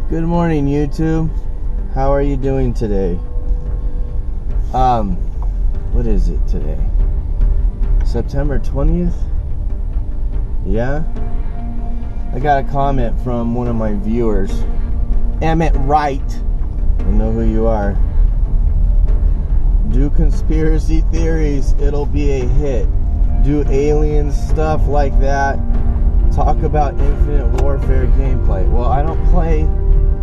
Good morning, YouTube. How are you doing today? What is it today? September 20th? Yeah? I got a comment from one of my viewers. Emmett Wright. I know who you are. Do conspiracy theories, it'll be a hit. Do alien stuff like that. Talk about Infinite Warfare gameplay. Well, I don't play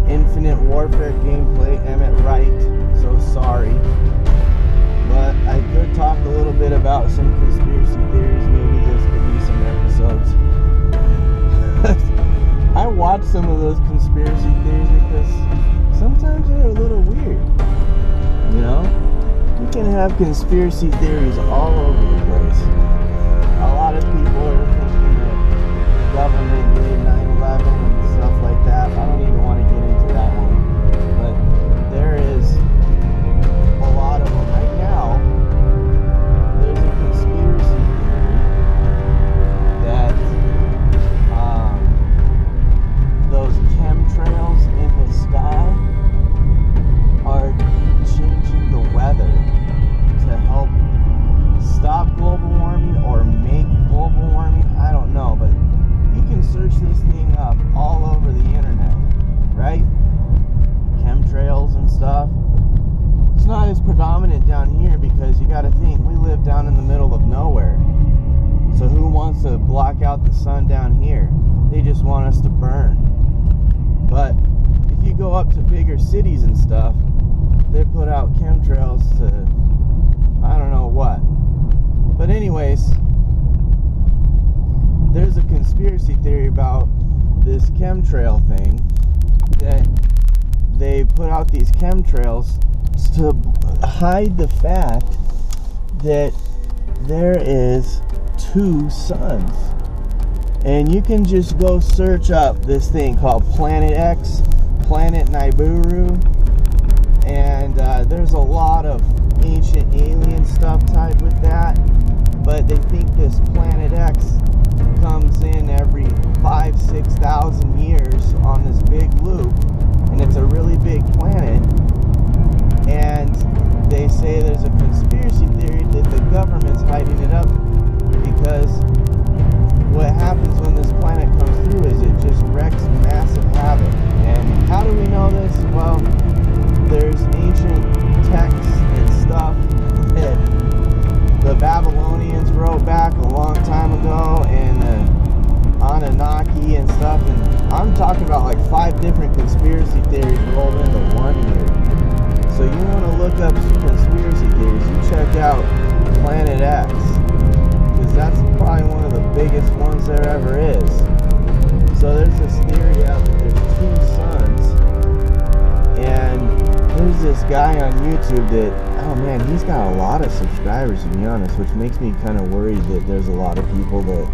Infinite Warfare gameplay, Emmett Wright, so sorry. But I could talk a little bit about some conspiracy theories. Maybe this could be some episodes. I watch some of those conspiracy theories because sometimes they're a little weird. You know? You can have conspiracy theories all over the place. A lot of people are thinking that the government did 9/11 and stuff like that. I don't even want to get into that one. But there is a lot of them. Right now, there's a conspiracy theory that those chemtrails in the sky are changing the weather to help stop global warming or make global warming. I don't know, but you can search this thing up all over the internet, right? Chemtrails and stuff. It's not as predominant down here because you got to think we live down in the middle of nowhere. So who wants to block out the sun down here? They just want us to burn. But if you go up to bigger cities and stuff, they put out chemtrails to I don't know what. But anyways, there's a conspiracy theory about this chemtrail thing, that they put out these chemtrails to hide the fact that there is two suns. And you can just go search up this thing called Planet X, Planet Nibiru, and there's a lot of ancient alien stuff tied with that, but they think this Planet X comes in every 5,000-6,000 years on this big loop, and it's a really big planet, and they say there's a conspiracy theory that the government's hiding it up because what happens when this planet comes through is it just wreaks massive havoc. And how do we know this? Well, there's ancient texts and stuff that the Babylonians wrote back a long time ago, and Anunnaki and stuff, and I'm talking about like 5 different conspiracy theories rolled into one here. So you want to look up conspiracy theories, you check out Planet X, because that's probably one of the biggest ones there ever is. So there's this theory out that there's 2 suns, and there's this guy on YouTube that, oh man, he's got a lot of subscribers, to be honest, which makes me kind of worried that there's a lot of people that,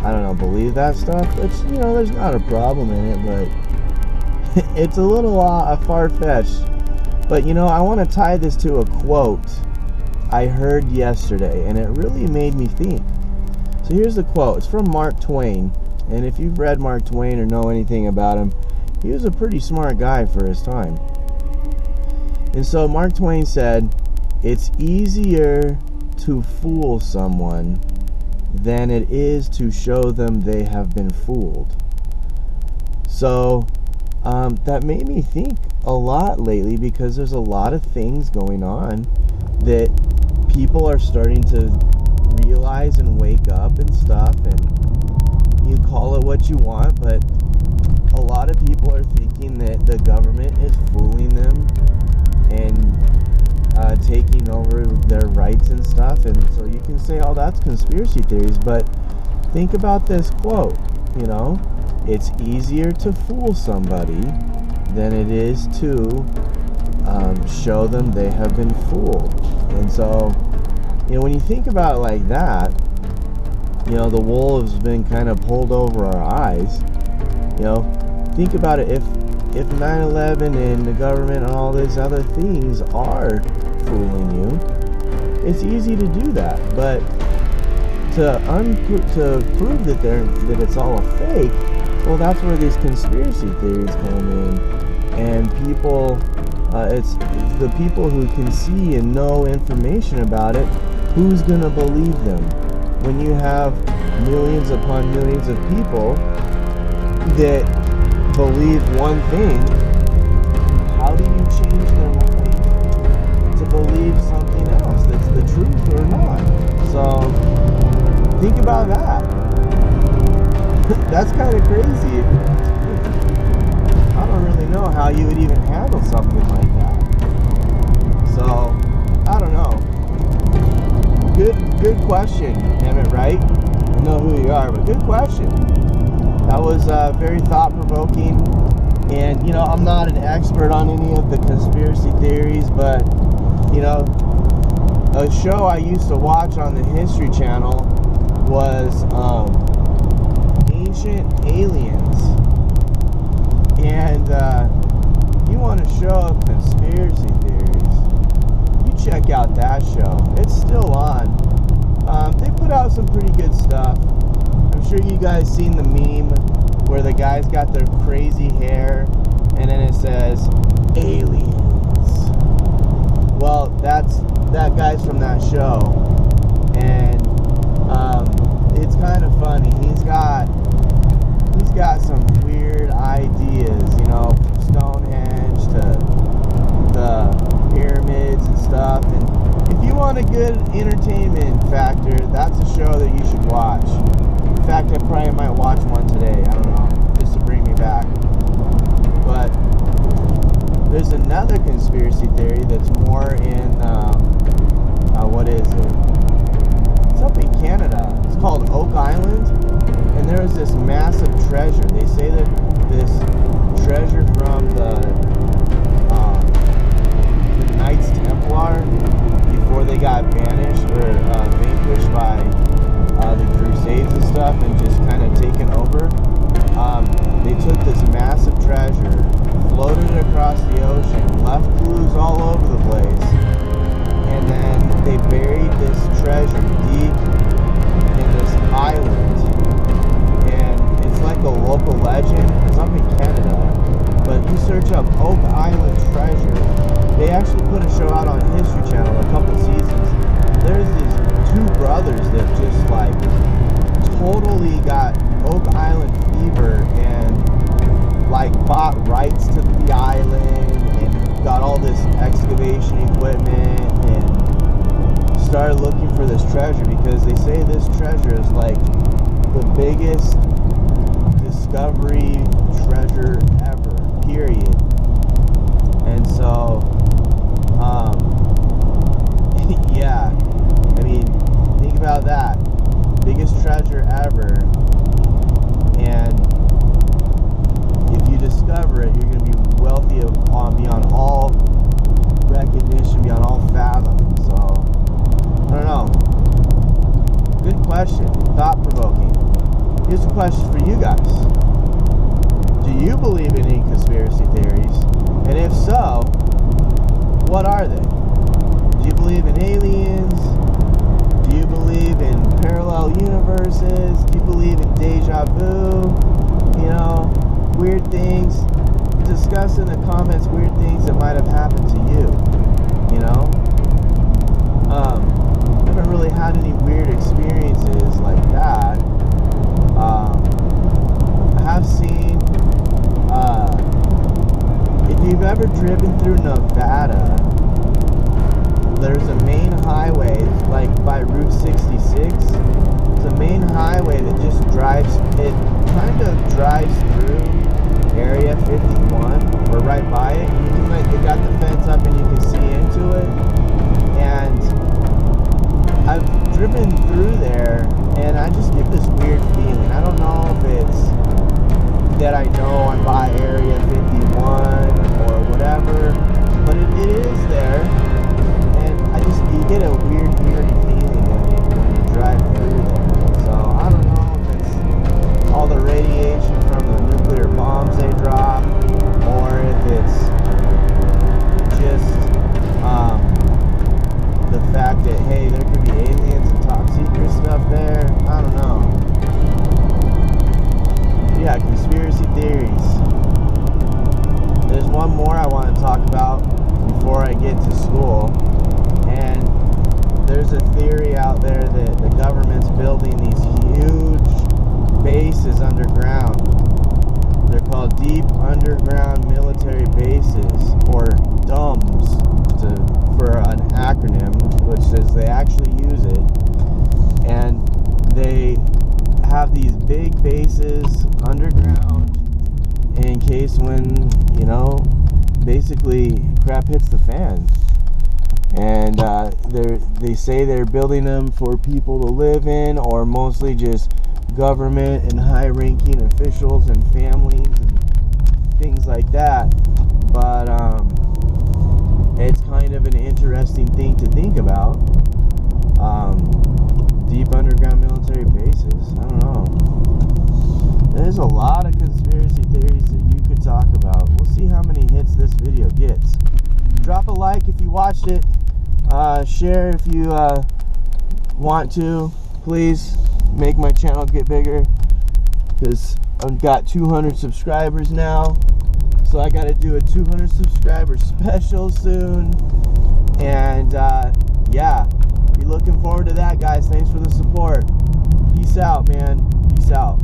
I don't know, believe that stuff, which, you know, there's not a problem in it, but it's a little far-fetched. But, you know, I want to tie this to a quote I heard yesterday, and it really made me think. So here's the quote. It's from Mark Twain, and if you've read Mark Twain or know anything about him, he was a pretty smart guy for his time. And so Mark Twain said, "It's easier to fool someone than it is to show them they have been fooled." So that made me think a lot lately, because there's a lot of things going on that people are starting to realize and wake up and stuff, and you call it what you want, but a lot of people are thinking that the government is fooling them and taking over their rights and stuff. And so you can say, oh, that's conspiracy theories, but think about this quote, you know, it's easier to fool somebody than it is to show them they have been fooled. And so, you know, when you think about it like that, you know, the wool has been kind of pulled over our eyes. You know, think about it, if 9/11 and the government and all these other things are fooling you, it's easy to do that. But to prove that it's all a fake, Well, that's where these conspiracy theories come in, and people, it's the people who can see and know information about it. Who's gonna believe them when you have millions upon millions of people that believe one thing? How do you change their mind to believe something else that's the truth or not? So think about that. That's kind of crazy. I don't really know how you would even handle something like that. So I don't know. Good question, Emmett, right? I know who you are, but good question. That was very thought-provoking. And, you know, I'm not an expert on any of the conspiracy theories, but, you know, a show I used to watch on the History Channel was Ancient Aliens. And you want to show up conspiracy theories, you check out that show. It's still on. They put out some pretty good stuff. I'm sure you guys seen the meme where the guy's got their crazy hair and then it says aliens. Well, that guy's from that show, and it's kind of funny. He's got some weird ideas, you know, from Stonehenge to the pyramids and stuff. And if you want a good entertainment factor, that's a show that you should watch. In fact, I probably might watch one today. I don't know, just to bring me back. But there's another conspiracy theory that's more in, what is it? It's up in Canada. It's called Oak Island. And there is this massive treasure. They say that this treasure from the Knights Templar, before they got banished or vanquished by the Crusades and stuff and just kind of taken over, they took this massive treasure, floated it across the ocean, left clues all over the place, and then they buried this treasure deep in this island. And it's like a local legend. It's up in Canada, but if you search up Oak Island treasure, they actually put a show out on History Channel a couple seasons. There's these two brothers that just like totally got Oak Island fever and like bought rights to the island and got all this excavation equipment and started looking for this treasure, because they say this treasure is like the biggest discovery treasure ever, period. And so yeah, I mean, think about that. Biggest treasure ever. And if you discover it, you're going to be wealthy beyond all recognition, beyond all fathom. So, I don't know. Good question. Thought-provoking. Here's a question for you guys. Do you believe in any conspiracy theories? And if so, what are they? Do you believe in aliens? Do you believe in parallel universes? Do you believe in deja vu? You know, weird things. Discuss in the comments weird things that might have happened to you. You know? I haven't really had any weird experiences like that. I have seen, if you've ever driven through Nevada, there's a main highway, like by Route 66. It's a main highway that just drives, it kind of drives through Area 51, or right by it. You can, like, they got the fence up and you can see into it. school. And there's a theory out there that the government's building these huge bases underground. They're called deep underground military bases, or DUMBs for an acronym, which is they actually use it. And they have these big bases underground in case when, basically crap hits the fan. And they say they're building them for people to live in, or mostly just government and high-ranking officials and families and things like that. But it's kind of an interesting thing to think about. Deep underground military bases. I don't know. There's a lot of conspiracy theories that you could talk about. We'll see how many hits this video gets. Drop a like if you watched it. Share if you want to. Please make my channel get bigger, because I've got 200 subscribers now. So I got to do a 200 subscriber special soon. And yeah, be looking forward to that, guys. Thanks for the support. Peace out, man. Peace out.